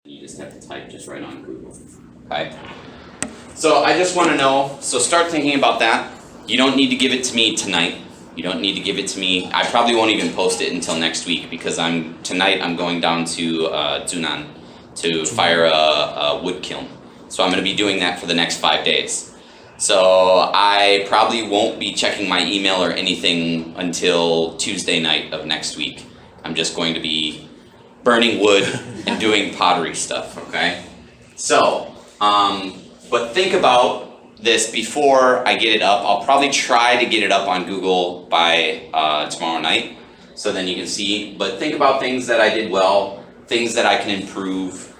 You just have to type just right on Google. Okay. So I just want to know, so start thinking about that. You don't need to give it to me tonight. You don't need to give it to me. I probably won't even post it until next week because tonight I'm going down to Zhunan to fire a wood kiln. So I'm going to be doing that for the next 5 days. So I probably won't be checking my email or anything until Tuesday night of next week. I'm just going to be burning wood and doing pottery stuff, okay? So, but think about this before I get it up. I'll probably try to get it up on Google by tomorrow night, so then you can see. But think about things that I did well, things that I can improve,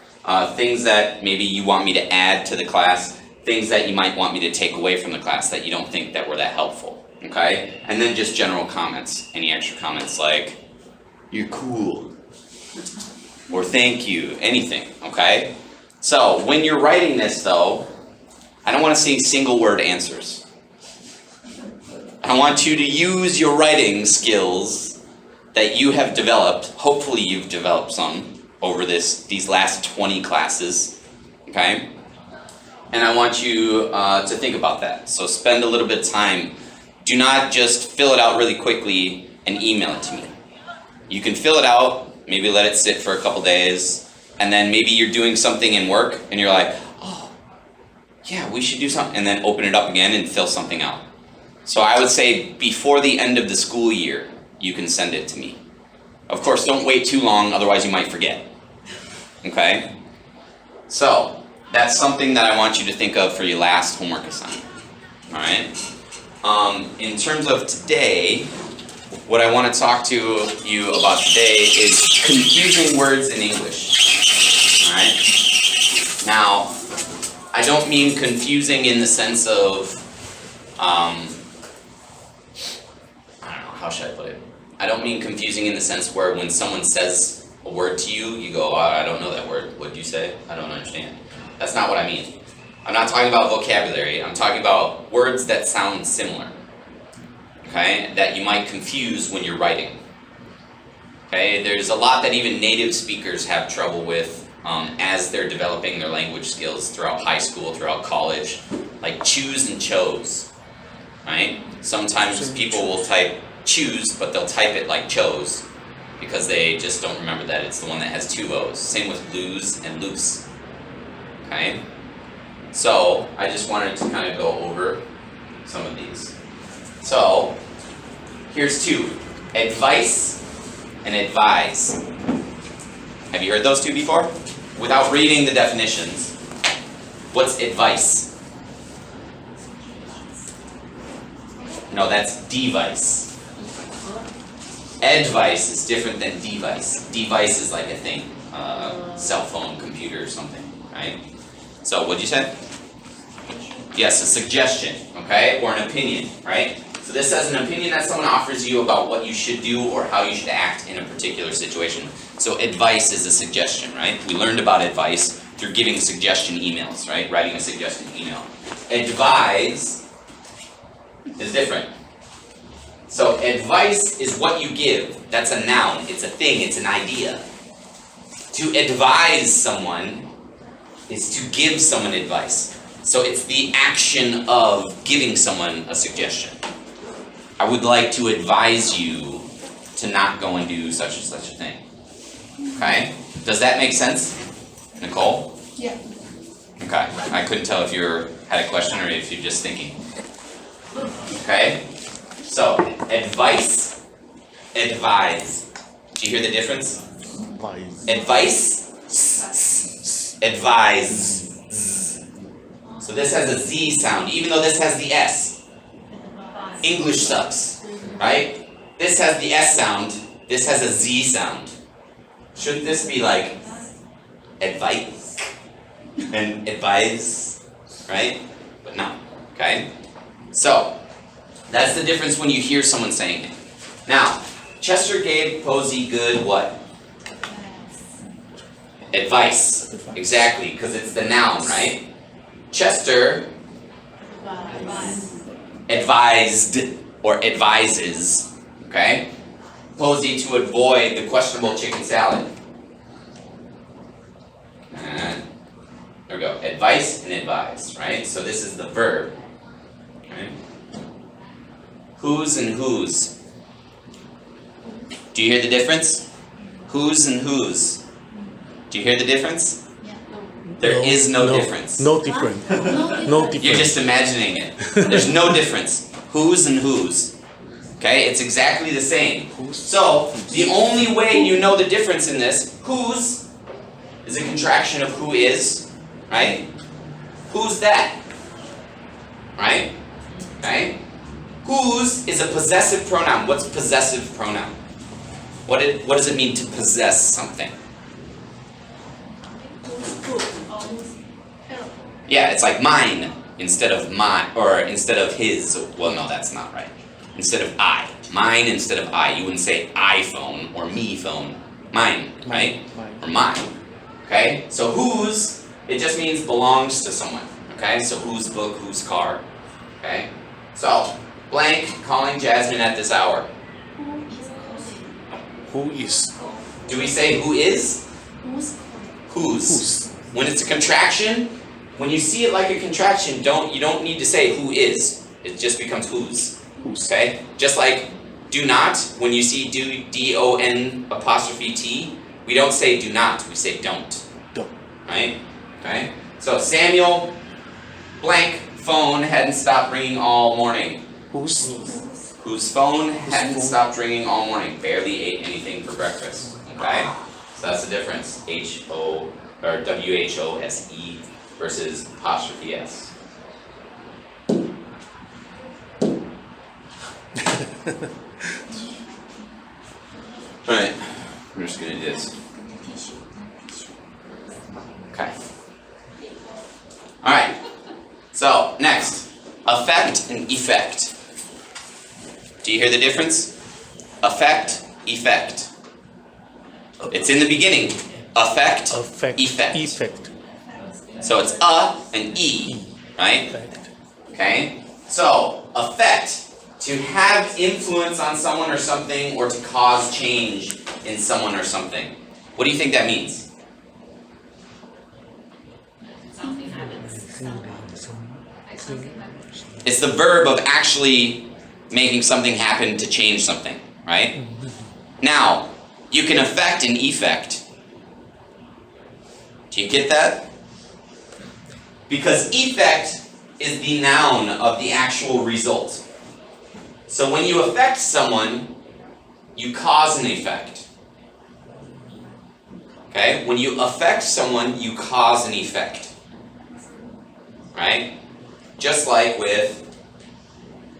things that maybe you want me to add to the class, things that you might want me to take away from the class that you don't think that were that helpful, okay? And then just general comments, any extra comments like, you're cool, or thank you, anything, okay? So when you're writing this though, I don't want to see single word answers. I want you to use your writing skills that you have developed, hopefully you've developed some over these last 20 classes, okay? And I want you to think about that. So spend a little bit of time. Do not just fill it out really quickly and email it to me. You can fill it out, maybe let it sit for a couple days, and then maybe you're doing something in work and you're like, oh, yeah, we should do something, and then open it up again and fill something out. So I would say before the end of the school year, you can send it to me. Of course, don't wait too long, otherwise you might forget, okay? So that's something that I want you to think of for your last homework assignment, all right? In terms of today, what I want to talk to you about today is confusing words in English, all right? Now, I don't mean confusing in the sense of, I don't know, how should I put it? I don't mean confusing in the sense where when someone says a word to you, you go, I don't know that word. What'd you say? I don't understand. That's not what I mean. I'm not talking about vocabulary. I'm talking about words that sound similar. Okay, that you might confuse when you're writing. Okay, there's a lot that even native speakers have trouble with as they're developing their language skills throughout high school, throughout college, like choose and chose, right? Sometimes people will type choose, but they'll type it like chose because they just don't remember that it's the one that has two O's. Same with lose and loose, okay? So I just wanted to kind of go over some of these. So, here's two, advice and advise. Have you heard those two before? Without reading the definitions, what's advice? No, that's device. Advice is different than device. Device is like a thing, cell phone, computer, or something, right? So, what'd you say? Yes, a suggestion, okay, or an opinion, right? So this is an opinion that someone offers you about what you should do or how you should act in a particular situation. So advice is a suggestion, right? We learned about advice through giving suggestion emails, right? Writing a suggestion email. Advise is different. So advice is what you give. That's a noun. It's a thing. It's an idea. To advise someone is to give someone advice. So it's the action of giving someone a suggestion. I would like to advise you to not go and do such and such a thing. Okay? Does that make sense, Nicole? Yeah. Okay. I couldn't tell if you had a question or if you're just thinking. Okay? So, advice, advise. Do you hear the difference? Advice, advise. So this has a Z sound, even though this has the S. English sucks, right? This has the S sound, this has a Z sound. Shouldn't this be like advice and advise, right? But no, okay? So, that's the difference when you hear someone saying it. Now, Chester gave Posey good what? Advice. Exactly, because it's the noun, right? Chester advised or advises, okay? Posey to avoid the questionable chicken salad. There we go. Advice and advise, right? So this is the verb. Okay. Whose and whose. Do you hear the difference? Whose and whose. Do you hear the difference? There is no difference. No different. No different. You're just imagining it. There's no difference. Whose and whose. Okay, it's exactly the same. So, the only way you know the difference in this, whose is a contraction of who is, right? Who's that? Right? Okay? Whose is a possessive pronoun. What's possessive pronoun? What does it mean to possess something? Yeah, it's like mine instead of my, or instead of his. Well, no, that's not right. Instead of I. Mine instead of I. You wouldn't say iPhone or me phone. Mine, right? Or mine. Okay? So whose, it just means belongs to someone. Okay? So whose book, whose car. Okay? So, blank calling Jasmine at this hour. Who is? Do we say who is? Whose. When it's a contraction, when you see it like a contraction, you don't need to say who is. It just becomes whose. Okay? Just like do not, when you see D-O-N apostrophe T, we don't say do not, we say don't. Don't. Right? Okay? So Samuel, blank phone hadn't stopped ringing all morning. Whose phone hadn't stopped ringing all morning. Barely ate anything for breakfast. Okay? So that's the difference. H-O or W-H-O-S-E versus apostrophe S. Alright, we're just gonna do this. Okay. Alright. So, next. Affect and effect. Do you hear the difference? Affect, effect. It's in the beginning. Affect, effect. So it's and e, right? Effect. Okay? So, affect, to have influence on someone or something, or to cause change in someone or something. What do you think that means? Something happens. Like something happens. It's the verb of actually making something happen to change something, right? Now, you can affect and effect. Do you get that? Because effect is the noun of the actual result. So when you affect someone, you cause an effect. Okay? When you affect someone, you cause an effect. Right? Just like with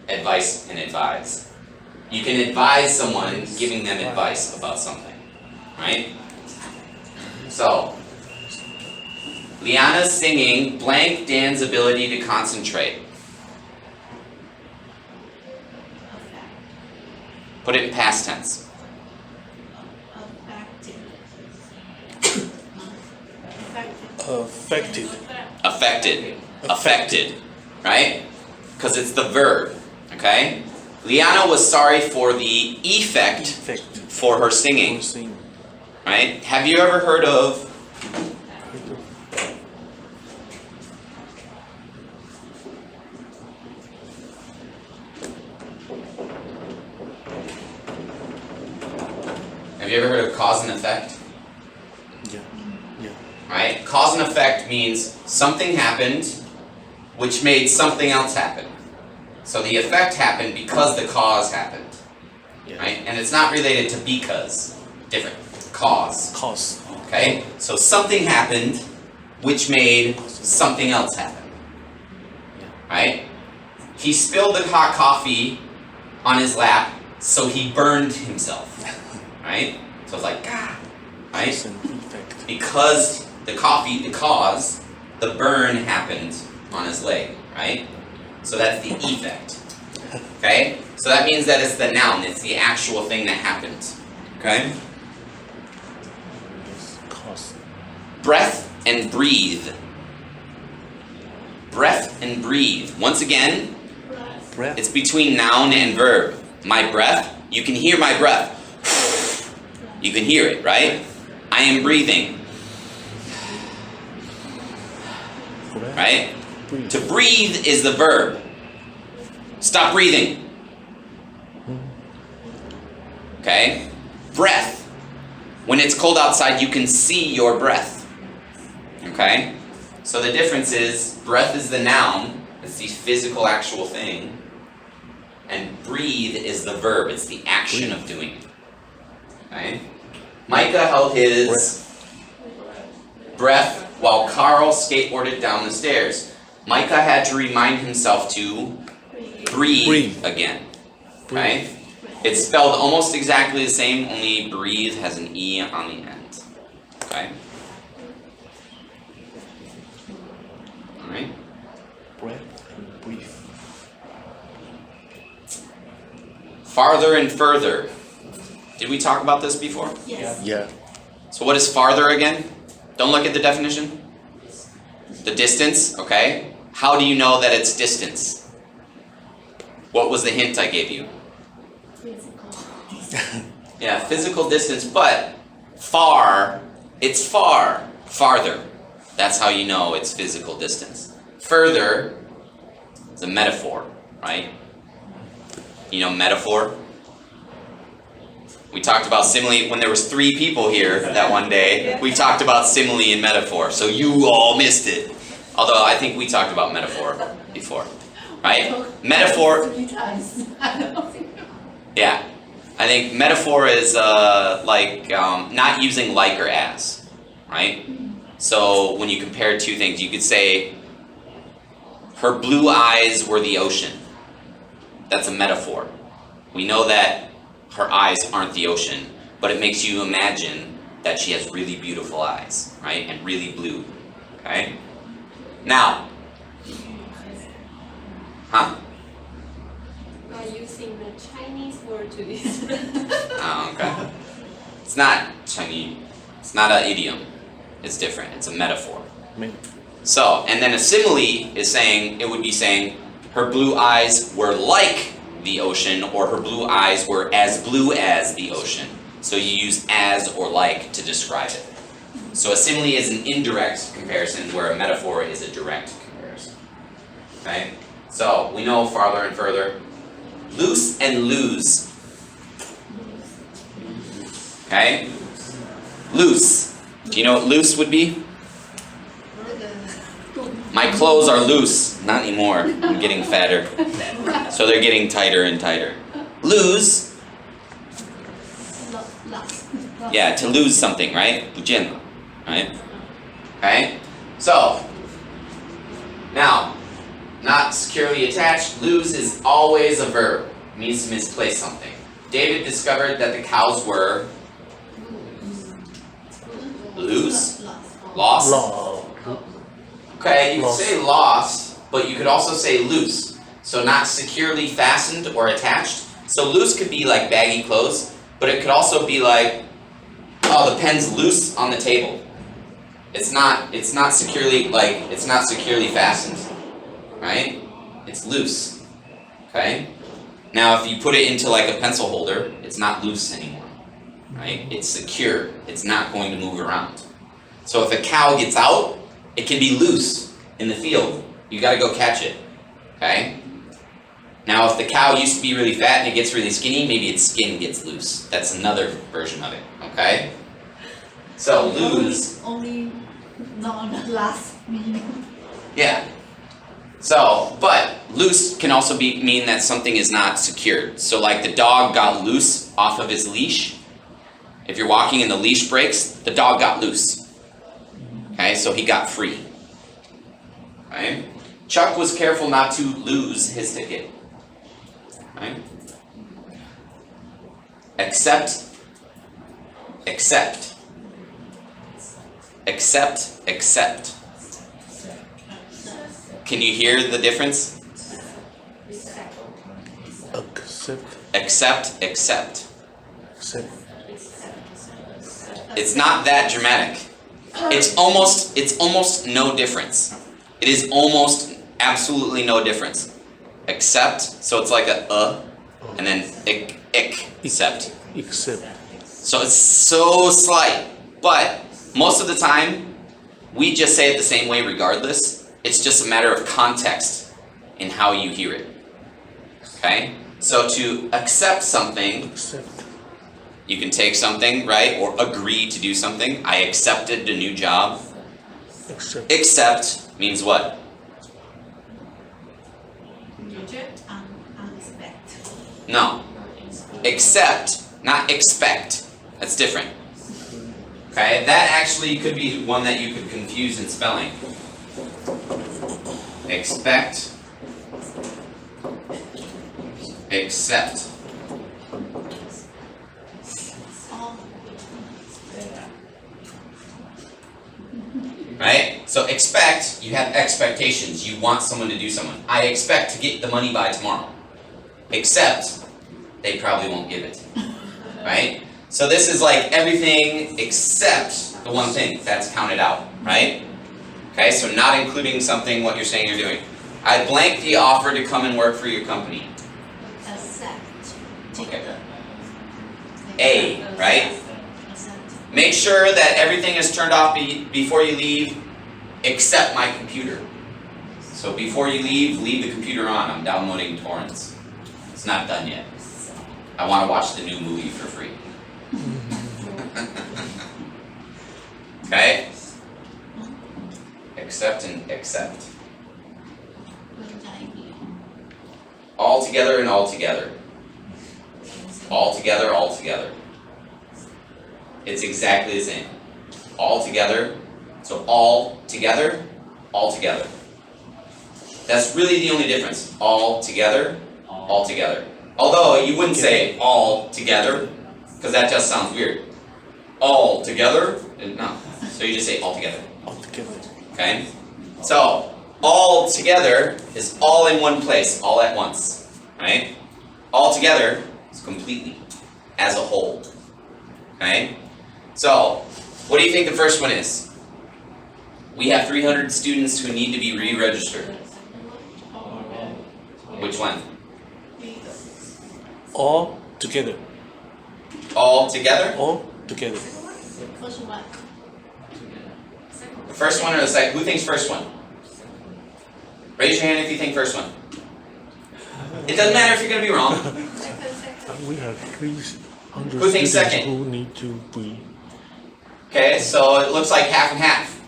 advice and advise. You can advise someone giving them advice about something. Right? So, Liana's singing blank Dan's ability to concentrate. Put it in past tense. Affected. Affected. Right? Because it's the verb. Okay? Liana was sorry for the effect for her singing. Right? Have you ever heard of cause and effect? Yeah. Right? Cause and effect means something happened which made something else happen. So the effect happened because the cause happened. Yeah. Right? And it's not related to because. Different. Cause. Okay? So something happened which made something else happen. Right? He spilled the hot coffee on his lap, so he burned himself. Right? So it's like, God. Right? Because the cause, the burn happened on his leg. Right? So that's the effect. Okay? So that means that it's the noun, it's the actual thing that happened. Okay? Breath and breathe. Breath and breathe. Once again, it's between noun and verb. My breath, you can hear my breath. You can hear it, right? I am breathing. breath, right? breathe. To breathe is the verb. Stop breathing. Okay? Breath. When it's cold outside, you can see your breath. Okay? So the difference is, breath is the noun, it's the physical, actual thing, and breathe is the verb, it's the action of doing it. Okay? Micah held his breath while Carl skateboarded down the stairs. Micah had to remind himself to breathe again. Okay? It's spelled almost exactly the same, only breathe has an E on the end. Okay? Alright? Breath and breathe. Farther and further. Did we talk about this before? Yes. Yeah. So what is farther again? Don't look at the definition. The distance, okay? How do you know that it's distance? What was the hint I gave you? Yeah, physical distance, but far, it's far, farther. That's how you know it's physical distance. Further is a metaphor, right? You know metaphor? We talked about simile when there was 3 people here that one day. We talked about simile and metaphor, so you all missed it. Although I think we talked about metaphor before, right? Metaphor, yeah. I think metaphor is not using like or as, right? So when you compare 2 things, you could say, her blue eyes were the ocean. That's a metaphor. We know that her eyes aren't the ocean, but it makes you imagine that she has really beautiful eyes, right? And really blue, okay? Now, huh? Are using the Chinese word to this? Oh, okay. It's not Chinese. It's not an idiom. It's different. It's a metaphor. Maybe. So, and then a simile is saying, it would be saying, her blue eyes were like the ocean, or her blue eyes were as blue as the ocean. So you use as or like to describe it. So a simile is an indirect comparison, where a metaphor is a direct comparison. Okay? So we know farther and further. Loose and lose. Okay? Loose. Do you know what loose would be? My clothes are loose. Not anymore. I'm getting fatter. So they're getting tighter and tighter. Lose. Yeah, to lose something, right? 不见了, right? Okay? So, now, not securely attached. Lose is always a verb. It means to misplace something. David discovered that the cows were lose? Lost? Law. Okay, you could Lost. say lost, but you could also say loose. So not securely fastened or attached. So loose could be like baggy clothes, but it could also be like, oh, the pen's loose on the table. It's not securely fastened, right? It's loose, okay? Now if you put it into like a pencil holder, it's not loose anymore, right? It's secure, it's not going to move around. So if a cow gets out, it can be loose in the field. You gotta go catch it, okay? Now if the cow used to be really fat and it gets really skinny, maybe its skin gets loose. That's another version of it, okay? So lose, Only not the last meaning. yeah. So, but loose can also mean that something is not secured. So like the dog got loose off of his leash. If you're walking and the leash breaks, the dog got loose. Okay, so he got free. Right? Chuck was careful not to lose his ticket. Right? Accept, accept. Accept, accept. Can you hear the difference? Accept. Accept, accept. Accept. It's not that dramatic. It's almost no difference. It is almost absolutely no difference. Accept, so it's like a and then accept. Accept. So it's so slight, but most of the time we just say it the same way regardless. It's just a matter of context in how you hear it. Okay? So to accept something, Accept. you can take something, right? Or agree to do something. I accepted a new job. Accept. Accept means what? Unexpected. No. Accept, not expect. That's different. Okay? That actually could be one that you could confuse in spelling. Expect. Accept. Oh, Right? So expect, you have expectations. You want someone to do someone. I expect to get the money by tomorrow. Accept, they probably won't give it. Right? So this is like everything except the one thing that's counted out, right? Okay, so not including something what you're saying you're doing. I blank the offer to come and work for your company. accept. Okay. A, right? Accept. Make sure that everything is turned off before you leave, except my computer. So before you leave the computer on. I'm downloading torrents. It's not done yet. I want to watch the new movie for free. Okay? Accept and accept. Good idea. All together and all together. All together, all together. It's exactly the same. All together. So all together, all together. That's really the only difference. All together, all together. Although you wouldn't say all together, because that just sounds weird. All together? No. So you just say all together. All together. Okay? So, all together is all in one place, all at once. Right? All together is completely, as a whole. Okay? So, what do you think the first one is? We have 300 students who need to be re-registered. Which one? All together. All together? All together. First one. The first one or the second? Who thinks first one? Raise your hand if you think first one. It doesn't matter if you're going to be wrong. We have 300 Who thinks students second? who need to be. Okay, so it looks like half and half.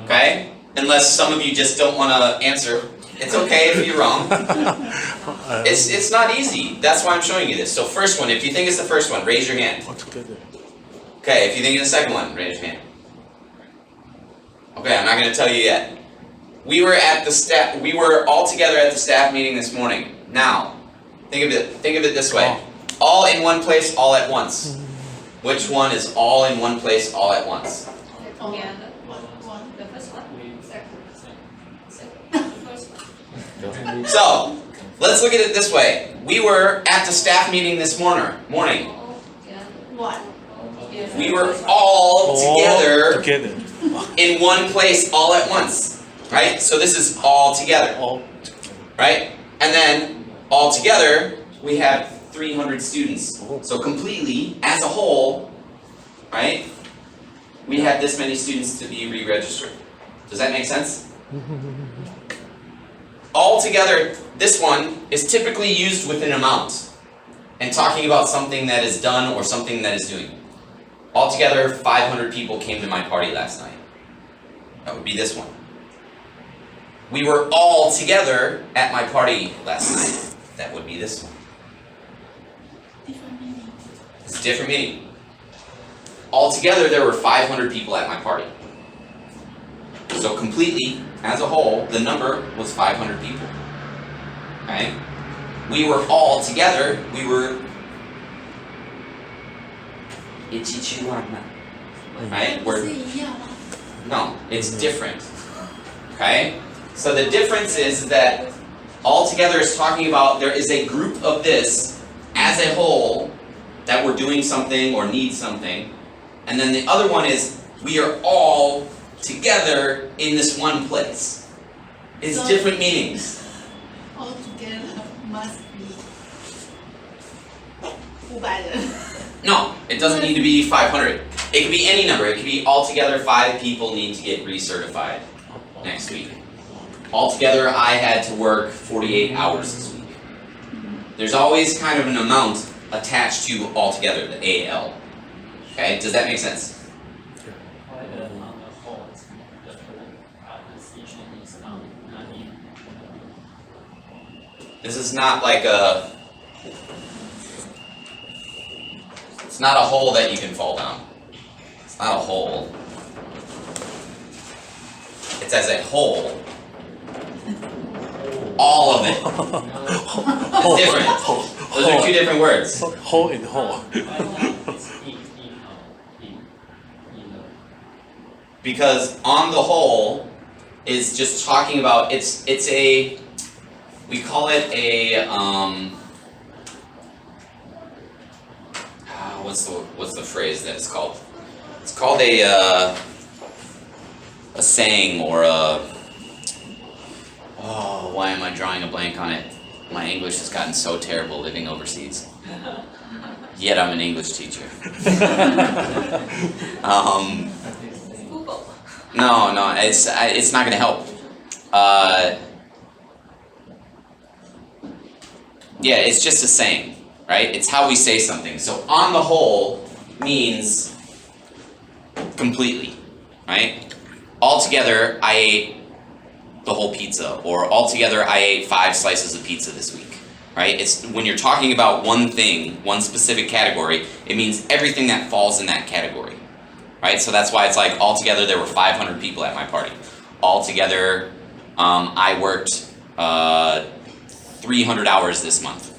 Okay? Unless some of you just don't want to answer. It's okay if you're wrong. It's not easy. That's why I'm showing you this. So first one, if you think it's the first one, raise your hand. All together. Okay, if you think it's the second one, raise your hand. Okay, I'm not going to tell you yet. We were all together at the staff meeting this morning. Now, think of it this way. All in one place, all at once. Which one is all in one place, all at once? Together. One. The first one. Second. First one. So, let's look at it this way. We were at the staff meeting this morning. One. We were all together Together. in one place, all at once. Right? So this is all together. All. Right? And then, all together, we have 300 students. So completely, as a whole, right? We have this many students to be re-registered. Does that make sense? All together, this one is typically used with an amount and talking about something that is done or something that is doing. Altogether, 500 people came to my party last night. That would be this one. We were all together at my party last night. That would be this one. Different meaning. It's a different meaning. Altogether, there were 500 people at my party. So completely, as a whole, the number was 500 people. Okay? We were all together. We were right? We're 是一样吗？ no, it's different. Okay? So the difference is that altogether is talking about there is a group of this as a whole that we're doing something or need something. And then the other one is we are all together in this one place. It's So- different meanings. All together must be 500人。 No, it doesn't need to be 500. It could be any number. It could be altogether 5 people need to get recertified. next week. Altogether, I had to work 48 hours this week. There's always kind of an amount attached to altogether, the AL. Okay, does that make sense? This is not like it's not a hole that you can fall down. It's not a hole. It's as a whole. All of it. It's different. Those are two different words. Hole and hole. Because on the whole is just talking about it's a we call it a what's the phrase that it's called? It's called a saying or a why am I drawing a blank on it? My English has gotten so terrible living overseas. Yet I'm an English teacher. Google. No, it's not gonna help. Yeah, it's just a saying, right? It's how we say something. So on the whole means completely, right? Altogether, I ate the whole pizza, or altogether, I ate 5 slices of pizza this week, right? It's when you're talking about one thing, one specific category, it means everything that falls in that category, right? So that's why it's like altogether there were 500 people at my party. Altogether, I worked 300 hours this month,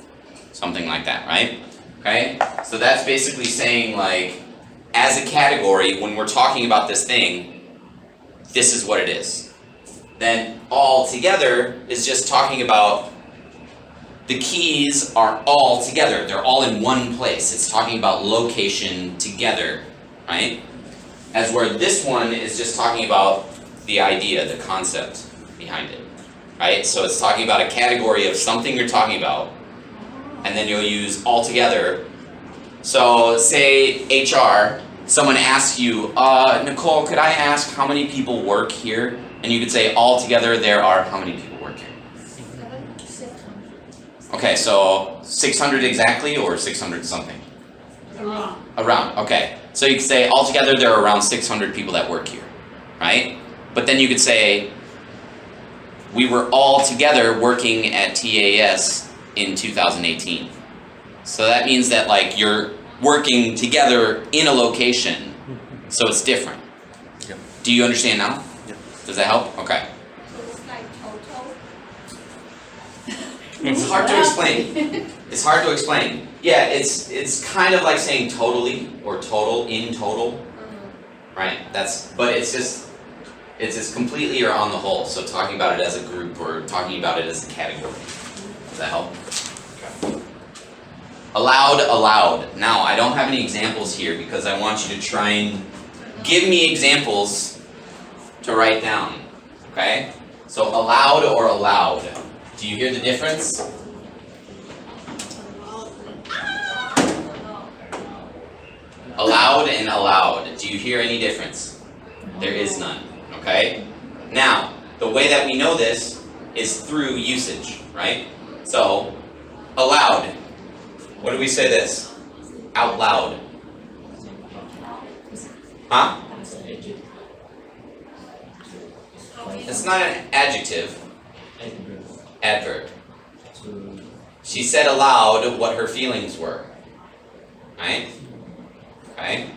something like that, right? Okay, so that's basically saying like, as a category, when we're talking about this thing, this is what it is. Then all together is just talking about the keys are all together. They're all in one place. It's talking about location together, right? As where this one is just talking about the idea, the concept behind it, right? So it's talking about a category of something you're talking about, and then you'll use all together. So say HR, someone asks you, Nicole, could I ask how many people work here? And you could say, all together there are how many people work here? 600. Okay, so 600 exactly or 600 something? Around, okay. So you could say, all together there are around 600 people that work here, right? But then you could say, we were all together working at TAS in 2018. So that means that like you're working together in a location, so it's different. Yeah. Do you understand now? Yeah. Does that help? Okay. So it's like total. It's hard to explain. It's hard to explain. Yeah, it's kind of like saying totally or total in total, right? But it's just completely or on the whole. So talking about it as a group or talking about it as a category. Does that help? Okay. Allowed. Now, I don't have any examples here because I want you to try and give me examples to write down. Okay? So allowed or allowed. Do you hear the difference? Allowed and allowed. Do you hear any difference? There is none. Okay? Now, the way that we know this is through usage, right? So, allowed. What do we say this? Out loud. Huh? It's not an adjective. Adverb. She said aloud what her feelings were. Right? Okay?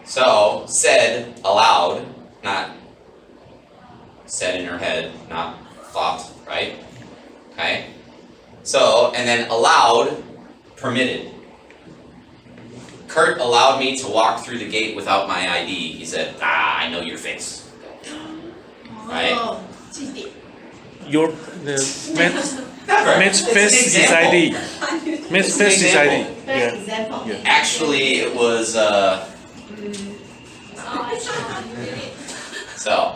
So, said aloud, not said in her head, not thought, right? Okay? So, and then allowed, permitted. Kurt allowed me to walk through the gate without my ID. He said, I know your face. Right? Oh, cheating. Your the Never. man's It's an face is example. ID. Man's It's an face is example. ID. Best Yeah. example. Yeah. Actually, it was, so.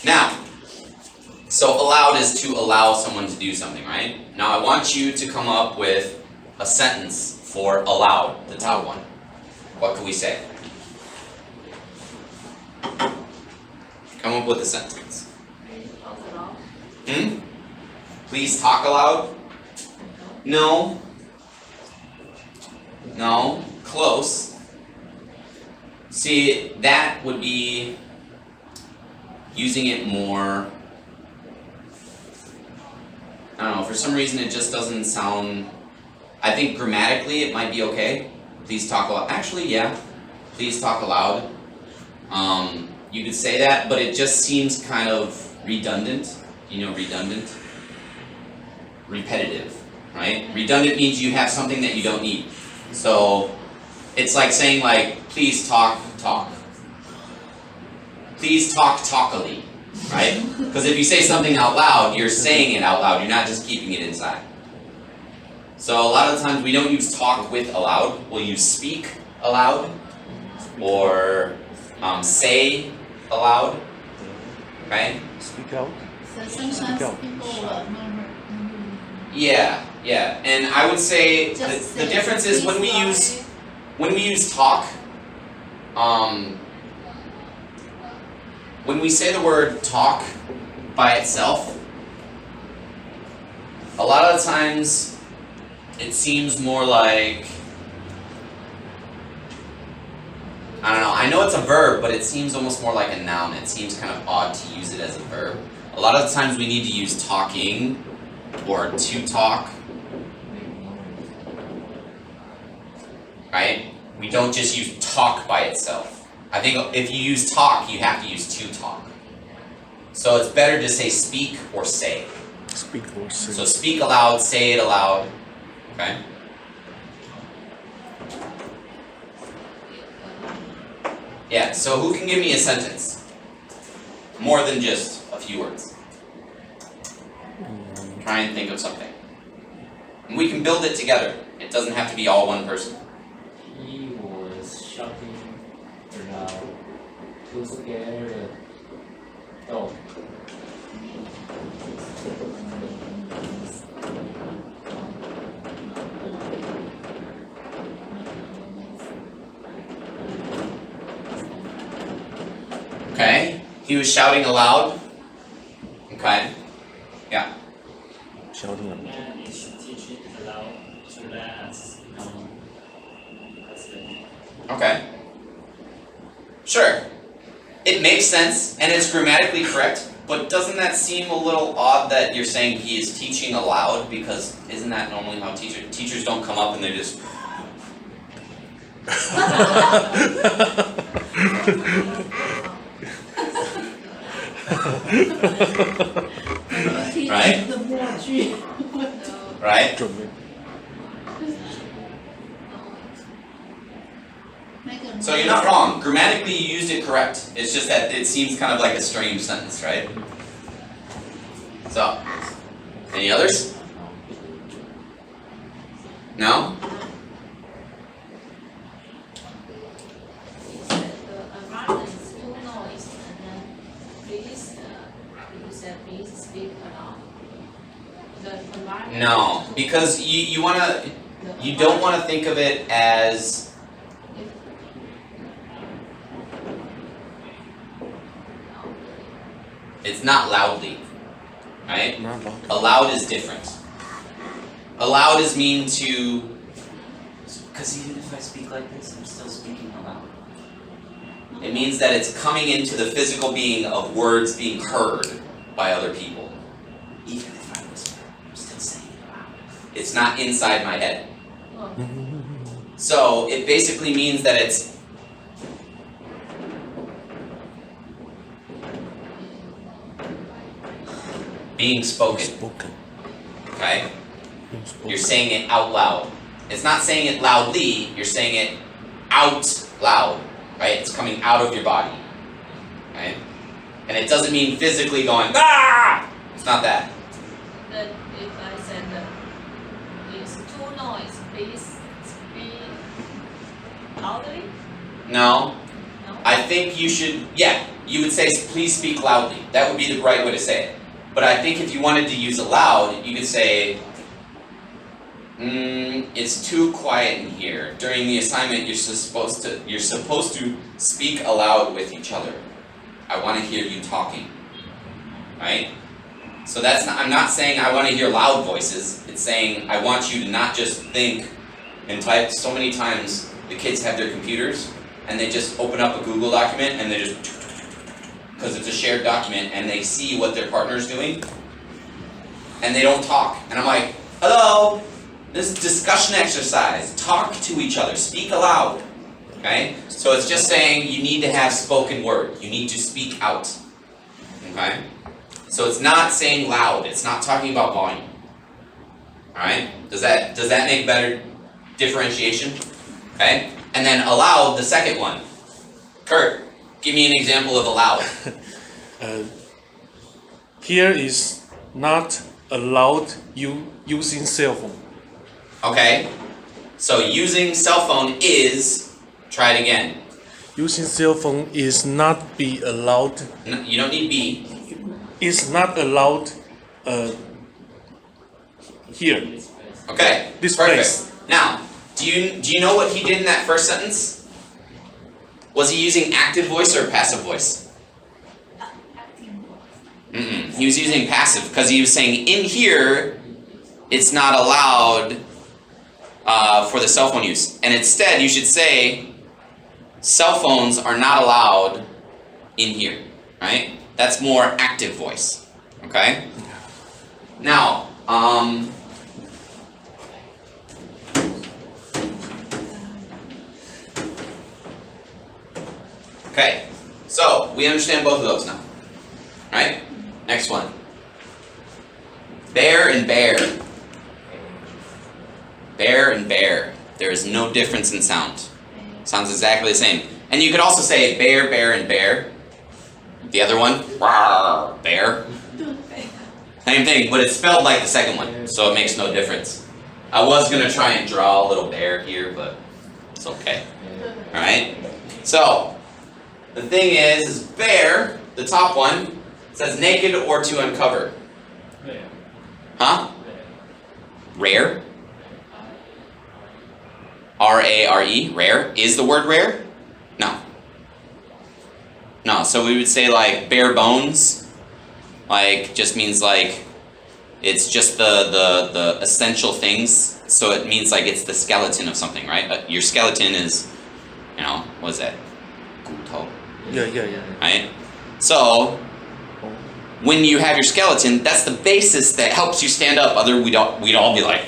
Now, so allowed is to allow someone to do something, right? Now I want you to come up with a sentence for allowed, the top one. What could we say? Come up with a sentence. Please talk aloud? No. No. Close. See, that would be using it more. I don't know, for some reason it just doesn't sound. I think grammatically it might be okay. Please talk aloud. Actually, yeah. Please talk aloud. You could say that, but it just seems kind of redundant. You know, redundant? Repetitive, right? Redundant means you have something that you don't need. So it's like saying like, please talk. Please talkily, right? Because if you say something out loud, you're saying it out loud. You're not just keeping it inside. So a lot of the times we don't use talk with aloud. We'll use speak aloud or say aloud, right? Speak out. So sometimes people will murmur. Yeah, and I would say Just the say difference is when we use talk, when we say the word talk by itself, a lot of the times it seems more like, I don't know, I know it's a verb, but it seems almost more like a noun. It seems kind of odd to use it as a verb. A lot of the times we need to use talking or to talk, right? We don't just use talk by itself. I think if you use talk, you have to use to talk. So it's better to say speak or say. Speak or say. So speak aloud, say it aloud, okay? Yeah, so who can give me a sentence? More than just a few words. Try and think of something. And we can build it together. It doesn't have to be all one person. He was shouting around to scare the dog. Okay? He was shouting aloud. Okay? Yeah. Shouting out. And his teacher allowed to relax. That's it. Okay. Sure. It makes sense and it's grammatically correct, but doesn't that seem a little odd that you're saying he is teaching aloud? Because isn't that normally how teachers don't come up and they just Right? The more句. right? 准备 So you're not wrong. Grammatically you used it correct. It's just that it seems kind of like a strange sentence, right? So, any others? No? The environment is too noise, and then please, you said please speak aloud. The environment. No, because you don't wanna think of it as it's not loudly, right? not loud. Aloud is different. Aloud is mean to, because even if I speak like this, I'm still speaking aloud. It means that it's coming into the physical being of words being heard by other people. Even if I whisper, I'm still saying it aloud. It's not inside my head. Oh, So it basically means that it's being spoken, Spoken. okay? Being spoken. You're saying it out loud. It's not saying it loudly, you're saying it out loud, right? It's coming out of your body, right? And it doesn't mean physically going, ah! It's not that. But if I said it's too noise, please speak loudly. No, No. I think you should, yeah, you would say, please speak loudly. That would be the right way to say it. But I think if you wanted to use aloud, you could say, it's too quiet in here. During the assignment, you're supposed to speak aloud with each other. I want to hear you talking, right? So that's not, I'm not saying I want to hear loud voices. It's saying I want you to not just think and type. So many times the kids have their computers and they just open up a Google document and they just, because it's a shared document, and they see what their partner's doing and they don't talk. And I'm like, hello, this is discussion exercise. Talk to each other, speak aloud. Okay? So it's just saying you need to have spoken word. You need to speak out. Okay? So it's not saying loud. It's not talking about volume. Alright? Does that make better differentiation? Okay? And then aloud, the second one. Kurt, give me an example of aloud. Here is not allowed you using cell phone. Okay? So using cell phone is, try it again. Using cell phone is not be allowed. You don't need be. Is not allowed here. Okay, This perfect. place. Now, do you know what he did in that first sentence? Was he using active voice or passive voice? He was using passive because he was saying in here, it's not allowed for the cell phone use. And instead, you should say, cell phones are not allowed in here, right? That's more active voice, okay? Now, okay, so we understand both of those now, right? Next one. Bear and bear. Bear and bear. There is no difference in sound. Sounds exactly the same. And you could also say bear, bear, and bear. The other one, rawr, bear. Same thing, but it's spelled like the second one, so it makes no difference. I was gonna try and draw a little bear here, but it's okay. Alright? So, the thing is bear, the top one, says naked or to uncover. Huh? Rare? R-A-R-E, rare. Is the word rare? No. No, so we would say like bare bones, like just means like it's just the essential things. So it means like it's the skeleton of something, right? Your skeleton is, you know, what is that? 骨头. Yeah. Right? So when you have your skeleton, that's the basis that helps you stand up. We'd all be like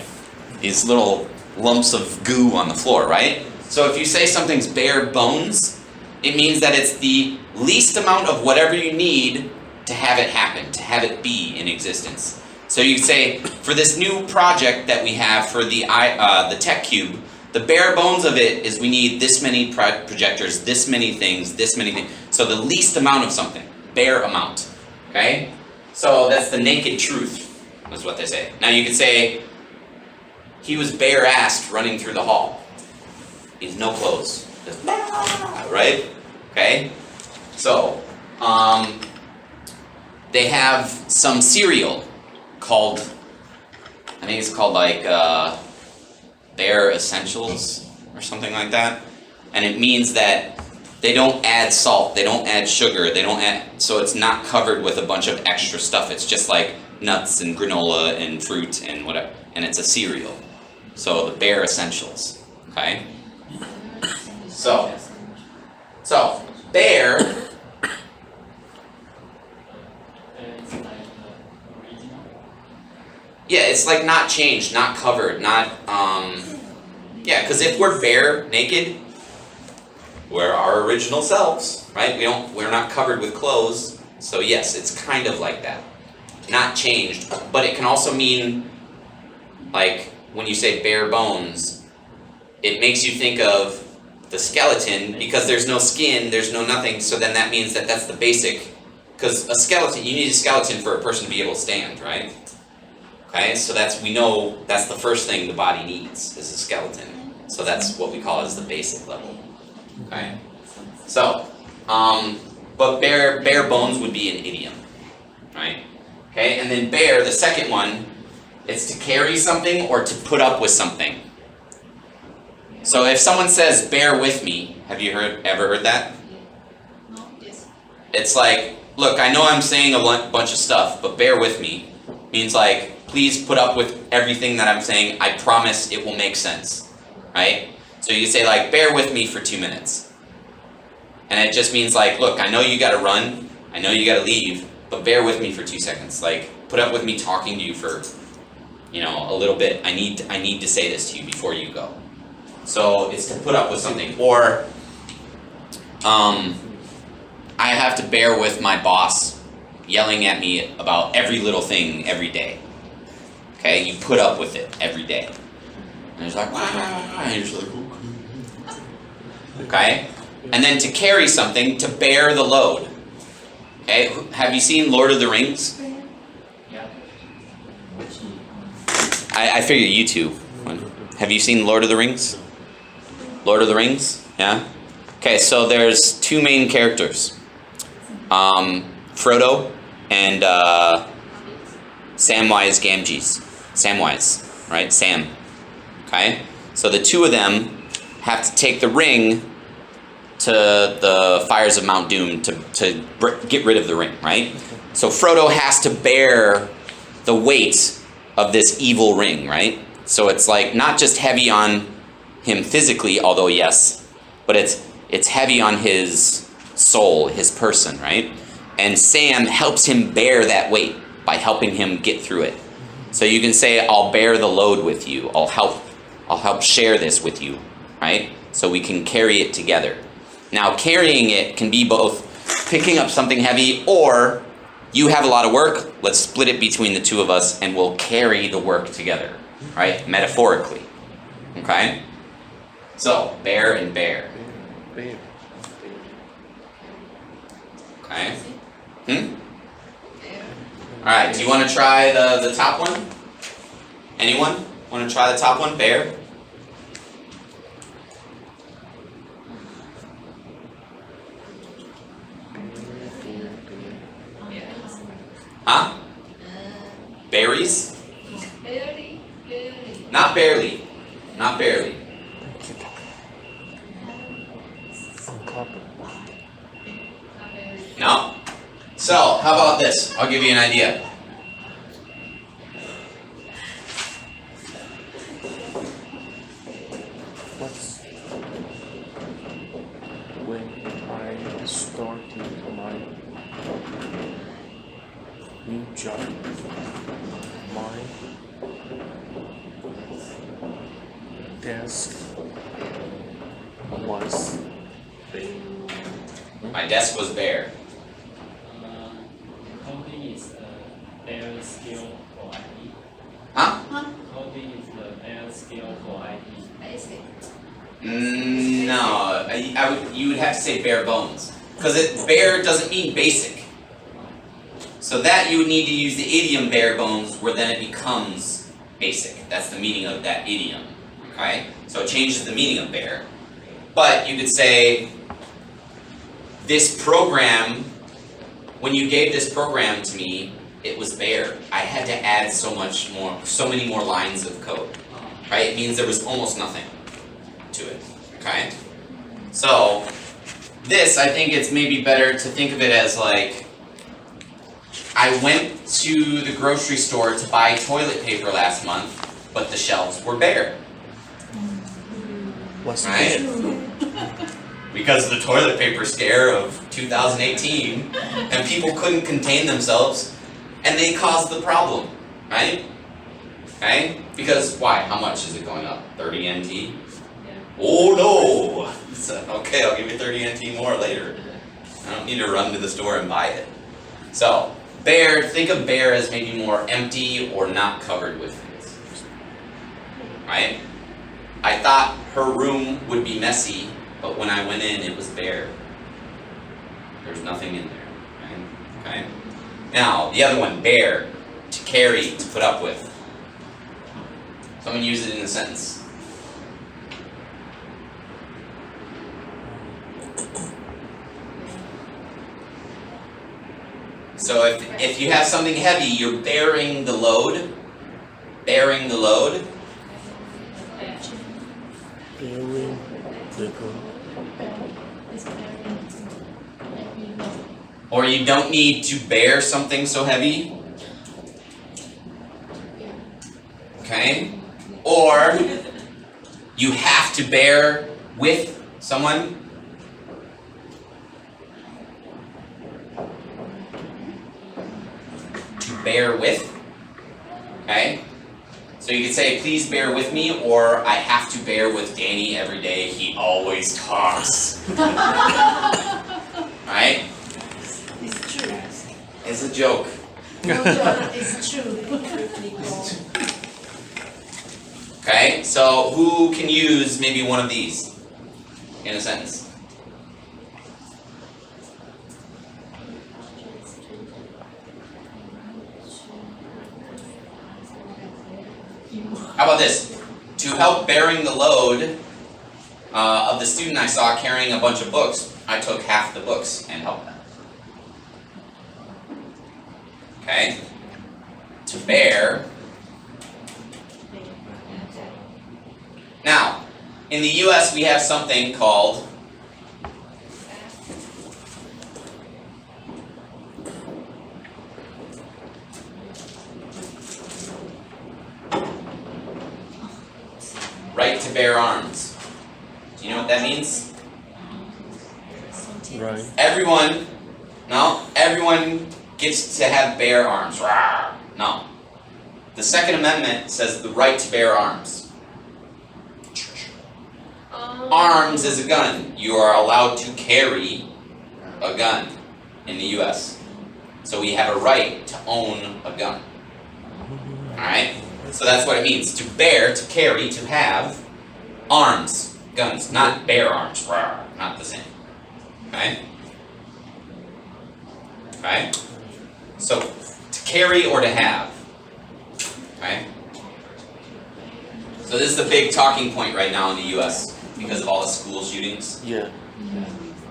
these little lumps of goo on the floor, right? So if you say something's bare bones, it means that it's the least amount of whatever you need to have it happen, to have it be in existence. So you say, for this new project that we have for the tech cube, the bare bones of it is we need this many projectors, this many things, this many things. So the least amount of something, bare amount, okay? So that's the naked truth, is what they say. Now you could say, he was bare-assed running through the hall. He has no clothes. Just, right? Okay? So, they have some cereal called, I think it's called like Bare Essentials or something like that. And it means that they don't add salt, they don't add sugar, they don't add, so it's not covered with a bunch of extra stuff. It's just like nuts and granola and fruit and whatever. And it's a cereal. So the Bare Essentials, okay? So bare, yeah, it's like not changed, not covered, not, yeah, because if we're bare, naked, we're our original selves, right? We're not covered with clothes, so yes, it's kind of like that. Not changed, but it can also mean, like, when you say bare bones, it makes you think of the skeleton, because there's no skin, there's no nothing, so then that means that that's the basic, because a skeleton, you need a skeleton for a person to be able to stand, right? Okay, so we know that's the first thing the body needs, is a skeleton. So that's what we call as the basic level. Okay? So, but bare bones would be an idiom, right? Okay, and then bare, the second one, it's to carry something or to put up with something. So if someone says, bear with me, have you ever heard that? No, yes. It's like, look, I know I'm saying a bunch of stuff, but bear with me. means like, please put up with everything that I'm saying. I promise it will make sense, right? So you say like, bear with me for 2 minutes. And it just means like, look, I know you gotta run, I know you gotta leave, but bear with me for 2 seconds. Like, put up with me talking to you for, you know, a little bit. I need to say this to you before you go. So it's to put up with something. Or, I have to bear with my boss yelling at me about every little thing every day. Okay, you put up with it every day. And it's like, and you're just like, okay? And then to carry something, to bear the load. Okay, have you seen Lord of the Rings? Yeah. I figure you two. Have you seen Lord of the Rings? Lord of the Rings? Yeah? Okay, so there's 2 main characters. Frodo and Samwise Gamgees. Samwise, right? Sam. Okay? So the 2 of them have to take the ring to the fires of Mount Doom to get rid of the ring, right? So Frodo has to bear the weight of this evil ring, right? So it's like not just heavy on him physically, although yes, but it's heavy on his soul, his person, right? And Sam helps him bear that weight by helping him get through it. So you can say, I'll bear the load with you. I'll help share this with you, right? So we can carry it together. Now, carrying it can be both picking up something heavy, or you have a lot of work, let's split it between the 2 of us and we'll carry the work together, right? Metaphorically, okay? So, bear and bear. Bear. Okay? Alright, do you want to try the top one? Anyone? Want to try the top one? Bear? Huh? Berries? Barely. Not barely. Not barely. No? So, how about this? I'll give you an idea. What's when I started my new job? My desk was My desk was bare. Coding is a bare skill for IT. Huh? Coding is the bare skill for IT. Basic. No, you would have to say bare bones. Because bare doesn't mean basic. So that you would need to use the idiom bare bones, where then it becomes basic. That's the meaning of that idiom. Okay? So it changes the meaning of bare. But you could say, this program, when you gave this program to me, it was bare. I had to add so many more lines of code. Right? It means there was almost nothing to it. Okay? So, this, I think it's maybe better to think of it as like, I went to the grocery store to buy toilet paper last month, but the shelves were bare. was Right? Because of the toilet paper scare of 2018, and people couldn't contain themselves, and they caused the problem, right? Right? Because why? How much is it going up? 30 NT? Oh no! So, okay, I'll give you 30 NT more later. I don't need to run to the store and buy it. So, bare, think of bare as maybe more empty or not covered with things. Right? I thought her room would be messy, but when I went in, it was bare. There's nothing in there. Right? Okay? Now, the other one, bear, to carry, to put up with. Someone use it in a sentence. So if you have something heavy, you're bearing the load. Bearing the load. bearing the Or you don't need to bear something so heavy. Okay? Or you have to bear with someone. To bear with. Okay? So you could say, please bear with me, or I have to bear with Danny every day. He always talks. Right? It's true. It's a joke. No joke, it's true. Okay? So who can use maybe one of these in a sentence? How about this? To help bearing the load of the student I saw carrying a bunch of books, I took half the books and helped them. Okay? To bear. Now, in the US we have something called right to bear arms. Do you know what that means? Right. Everyone gets to have bear arms. Rawr. No. The Second Amendment says the right to bear arms. Arms is a gun. You are allowed to carry a gun in the US. So we have a right to own a gun. Alright? So that's what it means. To bear, to carry, to have arms. Guns. Not bear arms. Rawr. Not the same. Okay? Okay? So, to carry or to have. Okay? So this is the big talking point right now in the US because of all the school shootings. Yeah.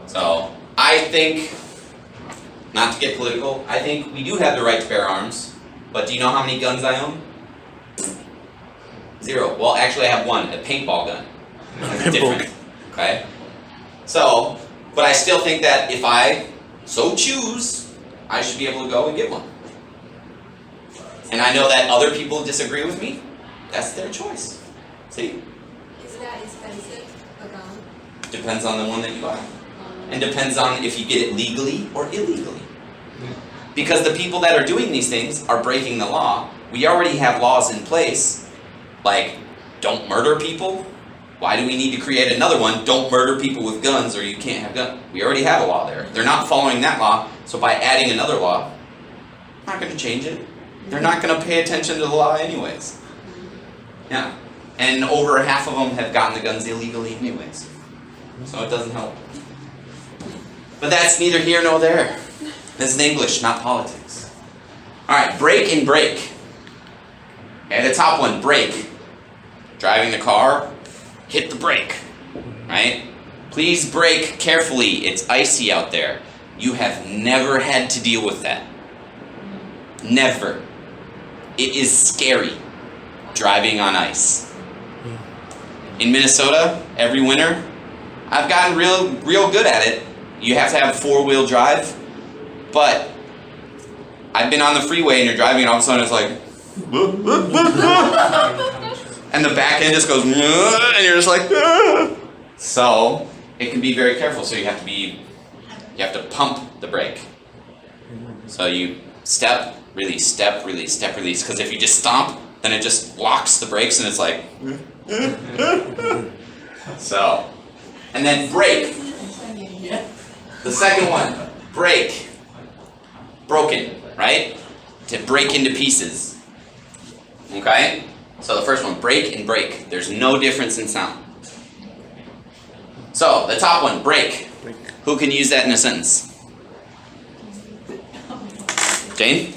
So, I think, not to get political, I think we do have the right to bear arms, but do you know how many guns I own? 0. Well, actually I have one, a paintball gun. That's different. Okay? So, but I still think that if I so choose, I should be able to go and get one. And I know that other people disagree with me. That's their choice. See? Is that expensive, a gun? Depends on the one that you buy. And depends on if you get it legally or illegally. Because the people that are doing these things are breaking the law. We already have laws in place, like don't murder people. Why do we need to create another one? Don't murder people with guns or you can't have guns. We already have a law there. They're not following that law, so by adding another law, not going to change it. They're not going to pay attention to the law anyways. Yeah. And over half of them have gotten the guns illegally anyways. So it doesn't help. But that's neither here nor there. This is English, not politics. Alright, brake and brake. Okay, the top one, brake. Driving the car, hit the brake. Right? Please brake carefully. It's icy out there. You have never had to deal with that. Never. It is scary driving on ice. In Minnesota, every winter, I've gotten real good at it. You have to have 4-wheel drive, but I've been on the freeway and you're driving and all of a sudden it's like and the back end just goes and you're just like so it can be very careful. So you have to pump the brake. So you step, release, step, release, step, release. Because if you just stomp, then it just locks the brakes and it's like so. And then brake. The second one, break. Broken, right? To break into pieces. Okay? So the first one, break and break. There's no difference in sound. So, the top one, break. Who can use that in a sentence? Jane?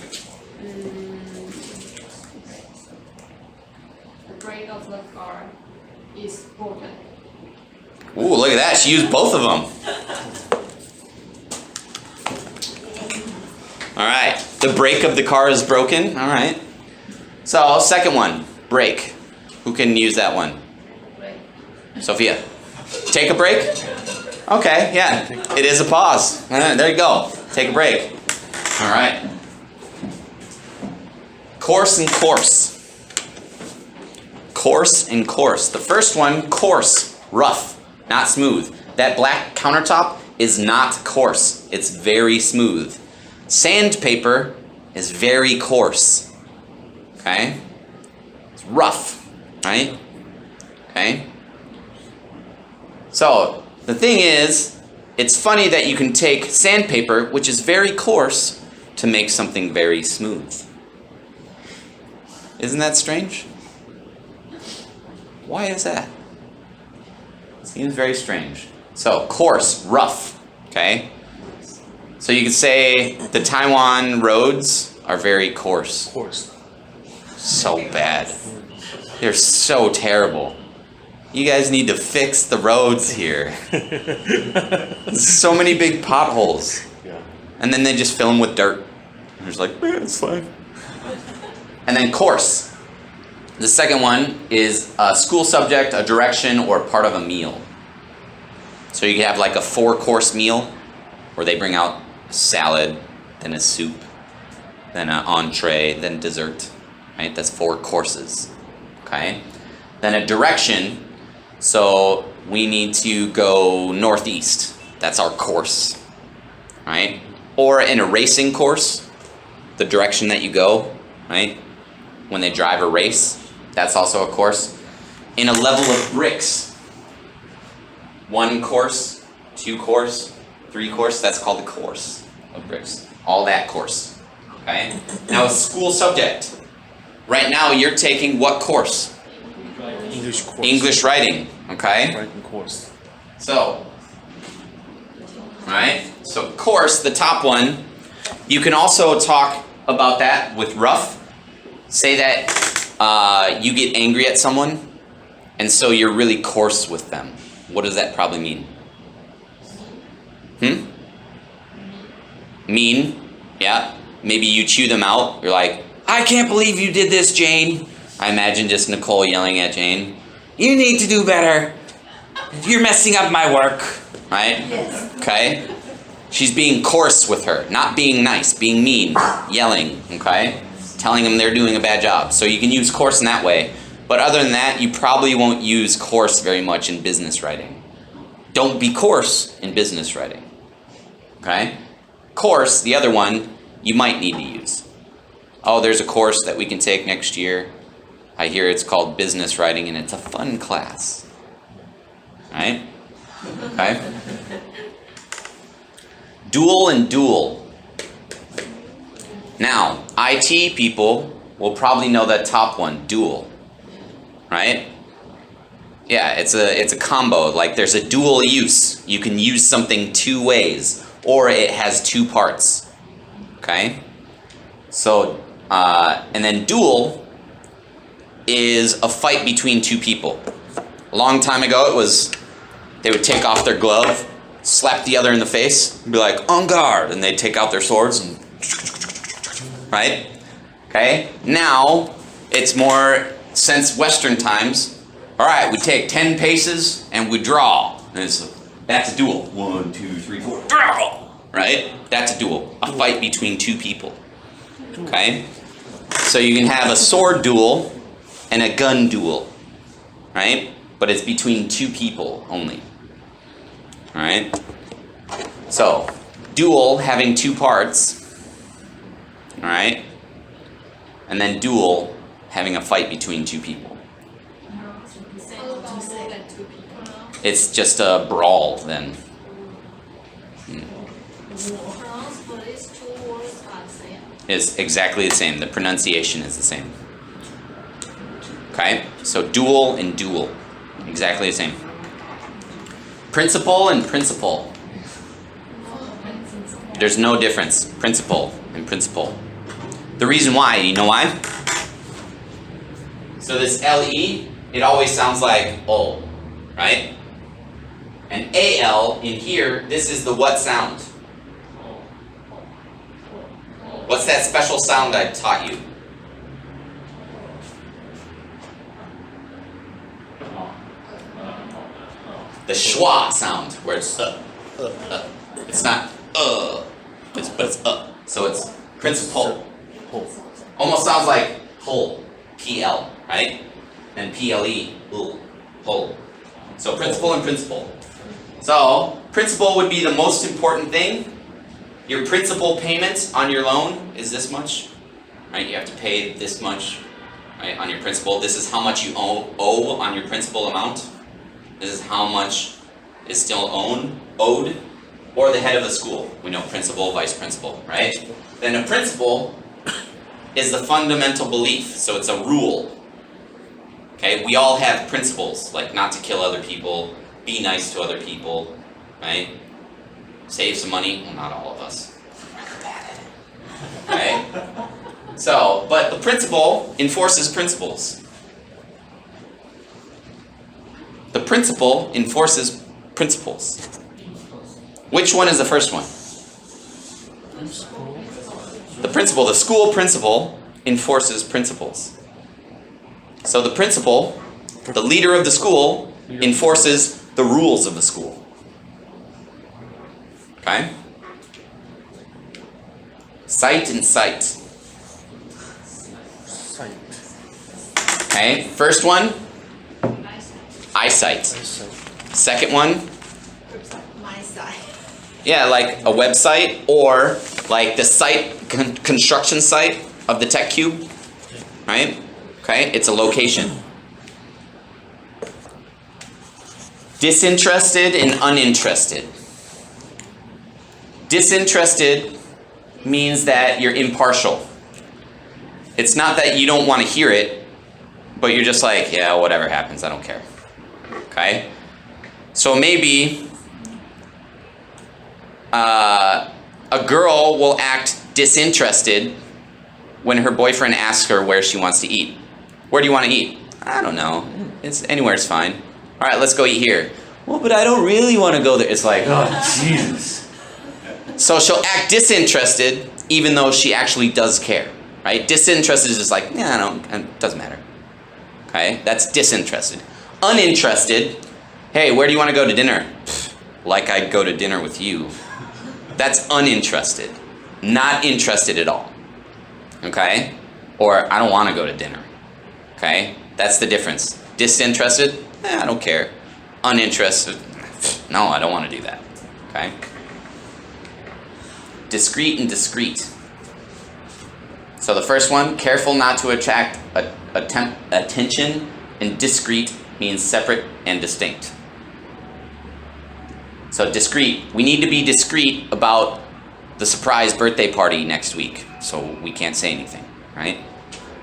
The brake of the car is broken. Ooh, look at that. She used both of them. Alright. The brake of the car is broken. Alright. So, second one. Brake. Who can use that one? Brake. Sophia. Take a break? Okay, yeah. It is a pause. There you go. Take a break. Alright. Course and course. Coarse and coarse. The first one, coarse, rough, not smooth. That black countertop is not coarse. It's very smooth. Sandpaper is very coarse. Okay? It's rough, right? Okay? So, the thing is, it's funny that you can take sandpaper, which is very coarse, to make something very smooth. Isn't that strange? Why is that? Seems very strange. So, coarse, rough, okay? So you could say the Taiwan roads are very coarse. Course. So bad. They're so terrible. You guys need to fix the roads here. So many big potholes. Yeah. And then they just fill them with dirt. And it's like, man, it's fine. And then course. The second one is a school subject, a direction, or part of a meal. So you can have like a 4-course meal where they bring out a salad, then a soup, then an entree, then dessert. Right? That's 4 courses. Okay? Then a direction. So we need to go northeast. That's our course. Right? Or in a racing course, the direction that you go, right? When they drive a race, that's also a course. In a level of bricks, 1 course, 2 course, 3 course, that's called the course of bricks. All that course. Okay? Now a school subject. Right now you're taking what course? English course. English writing. Okay? Writing course. So, alright? So course, the top one, you can also talk about that with rough. Say that you get angry at someone, and so you're really coarse with them. What does that probably mean? Mean, yeah. Maybe you chew them out. You're like, I can't believe you did this, Jane. I imagine just Nicole yelling at Jane. You need to do better. You're messing up my work. Right? Yes. Okay? She's being coarse with her, not being nice, being mean, yelling, okay? Telling them they're doing a bad job. So you can use coarse in that way. But other than that, you probably won't use coarse very much in business writing. Don't be coarse in business writing. Okay? Course, the other one, you might need to use. Oh, there's a course that we can take next year. I hear it's called business writing and it's a fun class. Right? Okay? Dual and dual. Now, IT people will probably know that top one, dual. Right? Yeah, it's a combo. Like there's a dual use. You can use something 2 ways, or it has 2 parts. Okay? So, and then duel is a fight between 2 people. A long time ago, it was they would take off their glove, slap the other in the face, and be like, "En garde," and they'd take out their swords and right? Okay? Now, it's more since Western times. All right, we take 10 paces and we draw. And that's a duel. 1, 2, 3, 4. Draw! Right? That's a duel. A fight between 2 people. Okay? So you can have a sword duel and a gun duel. Right? But it's between 2 people only. Alright? So, duel having 2 parts. Alright? And then duel having a fight between 2 people. It's just a brawl then. But these 2 words are the same. It's exactly the same. The pronunciation is the same. Okay? So dual and dual. Exactly the same. Principle and principle. There's no difference. Principle and principle. The reason why, you know why? So this LE, it always sounds like O, right? And AL in here, this is the what sound? What's that special sound I taught you? The schwa sound, where it's It's not it's So it's principal. Almost sounds like pull, PL, right? and PLE, pull. So principal and principal. So principal would be the most important thing. Your principal payment on your loan is this much, right? You have to pay this much, right, on your principal. This is how much you owe on your principal amount. This is how much is still owed. Or the head of the school. We know principal, vice principal, right? Then a principle is the fundamental belief, so it's a rule. Okay, we all have principles, like not to kill other people, be nice to other people, right? Save some money, well, not all of us. We're bad at it. Right? So, but the principle enforces principles. The principle enforces principles. Which one is the first one? The principal, the school principal, enforces principles. So the principal, the leader of the school, enforces the rules of the school. Okay? Sight and sight. Sight. Okay, first one, eyesight. Eyesight. Second one, My side. yeah, like a website or like the site, construction site of the Tech Cube, right? Okay, it's a location. Disinterested and uninterested. Disinterested means that you're impartial. It's not that you don't want to hear it, but you're just like, yeah, whatever happens, I don't care. Okay? So maybe a girl will act disinterested when her boyfriend asks her where she wants to eat. Where do you want to eat? I don't know. Anywhere's fine. All right, let's go eat here. Well, but I don't really want to go there. It's like, oh, Jesus. So she'll act disinterested even though she actually does care, right? Disinterested is just like, yeah, it doesn't matter. Okay, that's disinterested. Uninterested, hey, where do you want to go to dinner? Like I'd go to dinner with you. That's uninterested. Not interested at all. Okay? Or I don't want to go to dinner. Okay? That's the difference. Disinterested, I don't care. Uninterested, no, I don't want to do that. Okay? Discreet and discreet. So the first one, careful not to attract attention, and discreet means separate and distinct. So discreet, we need to be discreet about the surprise birthday party next week, so we can't say anything, right?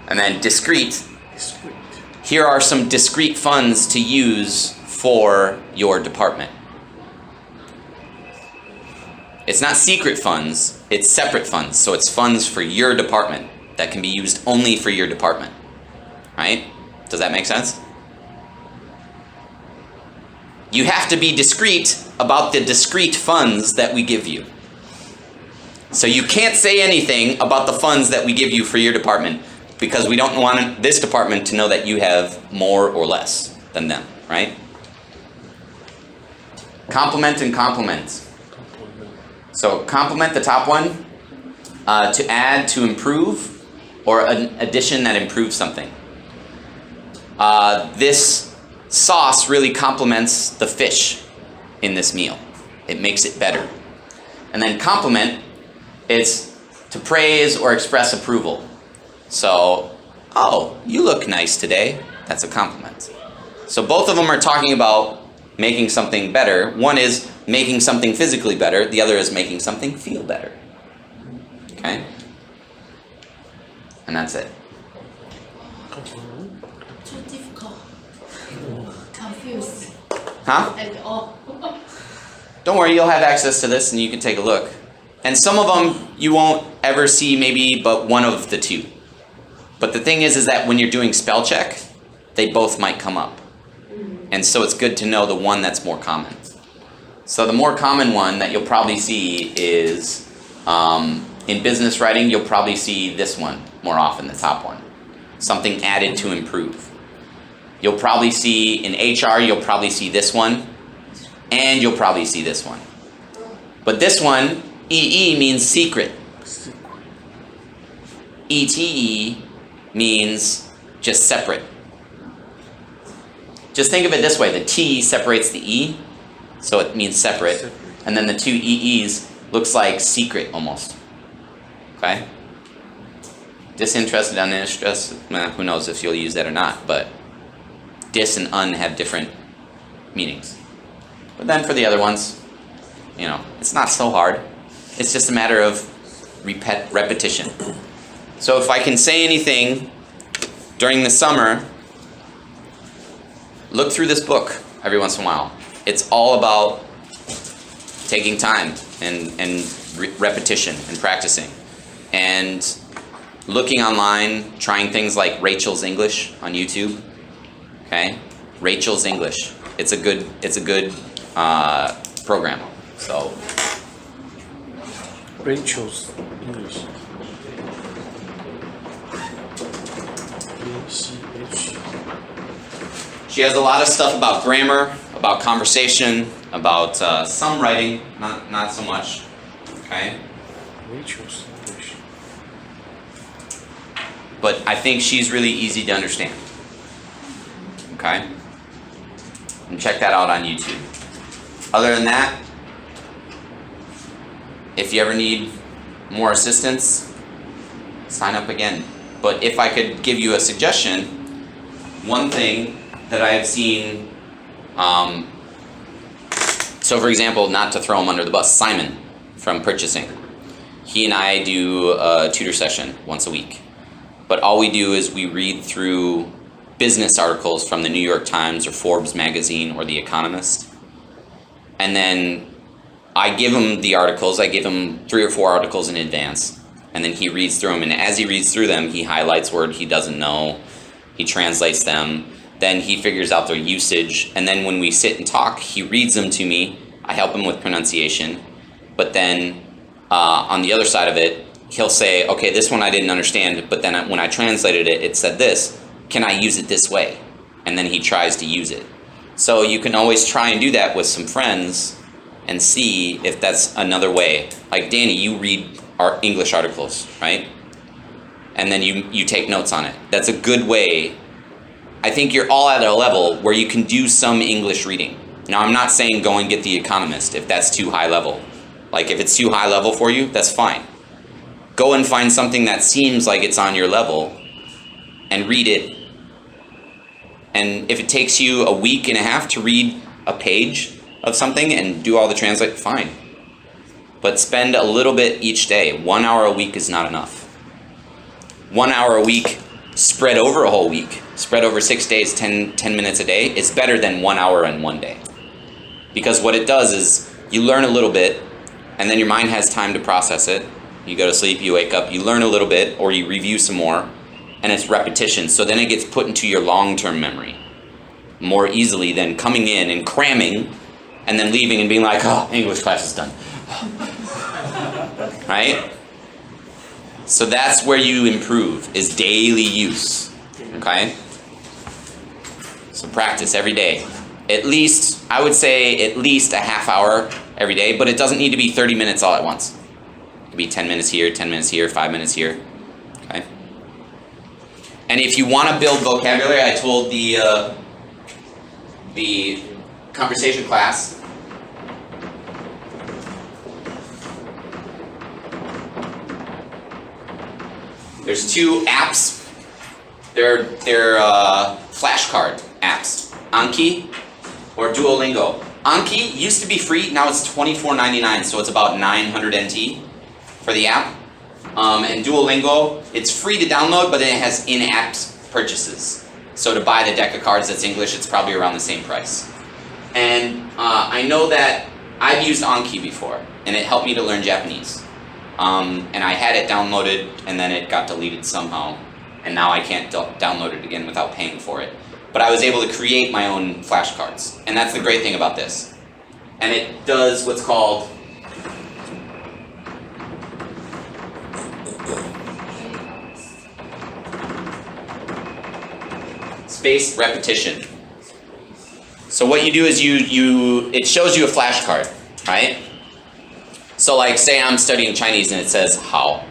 And then discreet, Discreet. here are some discrete funds to use for your department. It's not secret funds, it's separate funds. So it's funds for your department that can be used only for your department. Right? Does that make sense? You have to be discreet about the discrete funds that we give you. So you can't say anything about the funds that we give you for your department because we don't want this department to know that you have more or less than them, right? Compliment and compliment. So compliment, the top one, to add, to improve, or an addition that improves something. This sauce really complements the fish in this meal. It makes it better. And then compliment, it's to praise or express approval. So, oh, you look nice today. That's a compliment. So both of them are talking about making something better. One is making something physically better. The other is making something feel better. Okay? And that's it. Too difficult. Confused. Huh? And all. Don't worry, you'll have access to this and you can take a look. And some of them you won't ever see maybe but one of the two. But the thing is that when you're doing spell check, they both might come up. And so it's good to know the one that's more common. So the more common one that you'll probably see is, in business writing, you'll probably see this one more often, the top one. Something added to improve. You'll probably see, in HR, you'll probably see this one, and you'll probably see this one. But this one, EE means secret. ETE means just separate. Just think of it this way, the T separates the E, so it means separate, and then the two EEs looks like secret almost. Okay? Disinterested, uninterested, who knows if you'll use that or not, but dis and un have different meanings. But then for the other ones, you know, it's not so hard. It's just a matter of repetition. So if I can say anything during the summer, look through this book every once in a while. It's all about taking time and repetition and practicing. And looking online, trying things like Rachel's English on YouTube. Okay? Rachel's English. It's a good program. So Rachel's English. ACH. she has a lot of stuff about grammar, about conversation, about some writing, not so much. Okay? Rachel's English. But I think she's really easy to understand. Okay? And check that out on YouTube. Other than that, if you ever need more assistance, sign up again. But if I could give you a suggestion, one thing that I have seen, so for example, not to throw him under the bus, Simon from purchasing. He and I do a tutor session once a week. But all we do is we read through business articles from the New York Times or Forbes magazine or The Economist. And then I give him the articles. I give him 3 or 4 articles in advance. And then he reads through them. And as he reads through them, he highlights words he doesn't know. He translates them. Then he figures out their usage. And then when we sit and talk, he reads them to me. I help him with pronunciation. But then on the other side of it, he'll say, okay, this one I didn't understand, but then when I translated it, it said this. Can I use it this way? And then he tries to use it. So you can always try and do that with some friends and see if that's another way. Like Danny, you read our English articles, right? And then you take notes on it. That's a good way. I think you're all at a level where you can do some English reading. Now, I'm not saying go and get The Economist if that's too high level. Like if it's too high level for you, that's fine. Go and find something that seems like it's on your level and read it. And if it takes you a week and a half to read a page of something and do all the translate, fine. But spend a little bit each day. 1 hour a week is not enough. 1 hour a week spread over a whole week, spread over 6 days, 10 minutes a day, is better than 1 hour in one day. Because what it does is you learn a little bit and then your mind has time to process it. You go to sleep, you wake up, you learn a little bit, or you review some more, and it's repetition. So then it gets put into your long-term memory more easily than coming in and cramming and then leaving and being like, oh, English class is done. Right? So that's where you improve, is daily use. Okay? So practice every day. At least, I would say at least a half hour every day, but it doesn't need to be 30 minutes all at once. It could be 10 minutes here, 10 minutes here, 5 minutes here. Okay? And if you want to build vocabulary, I told the conversation class, there's 2 apps. They're flashcard apps, Anki or Duolingo. Anki used to be free, now it's $24.99, so it's about 900 NT for the app. And Duolingo, it's free to download, but then it has in-app purchases. So to buy the deck of cards that's English, it's probably around the same price. And I know that I've used Anki before, and it helped me to learn Japanese. And I had it downloaded, and then it got deleted somehow. And now I can't download it again without paying for it. But I was able to create my own flashcards. And that's the great thing about this. And it does what's called spaced repetition. So what you do is it shows you a flashcard, right? So like say I'm studying Chinese and it says how.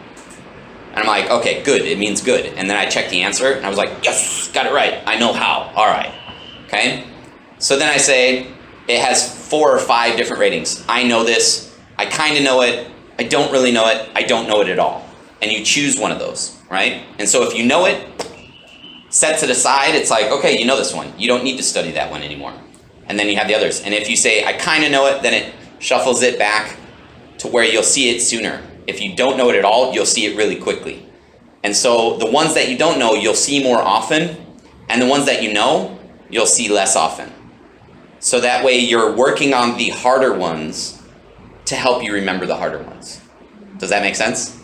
And I'm like, okay, good, it means good. And then I check the answer and I was like, yes, got it right. I know how, all right, okay? So then I say it has 4 or 5 different ratings. I know this, I kind of know it, I don't really know it, I don't know it at all. And you choose one of those, right? And so if you know it, sets it aside, it's like, okay, you know this one. You don't need to study that one anymore. And then you have the others. And if you say, I kind of know it, then it shuffles it back to where you'll see it sooner. If you don't know it at all, you'll see it really quickly. And so the ones that you don't know, you'll see more often. And the ones that you know, you'll see less often. So that way you're working on the harder ones to help you remember the harder ones. Does that make sense?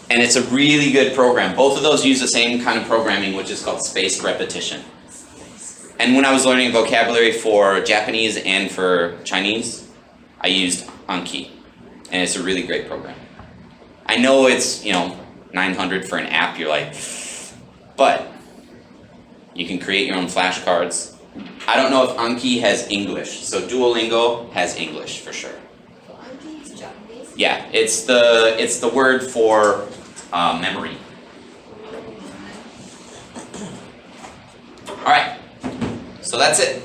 And it's a really good program. Both of those use the same kind of programming, which is called spaced repetition. And when I was learning vocabulary for Japanese and for Chinese, I used Anki. And it's a really great program. I know it's, $900 for an app, you're like, but you can create your own flashcards. I don't know if Anki has English, so Duolingo has English for sure. Anki is Japanese. Yeah, it's the word for memory. All right, so that's it.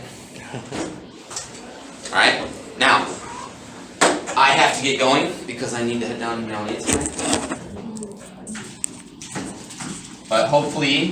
All right, now I have to get going because I need to head down to Melanie tonight. But hopefully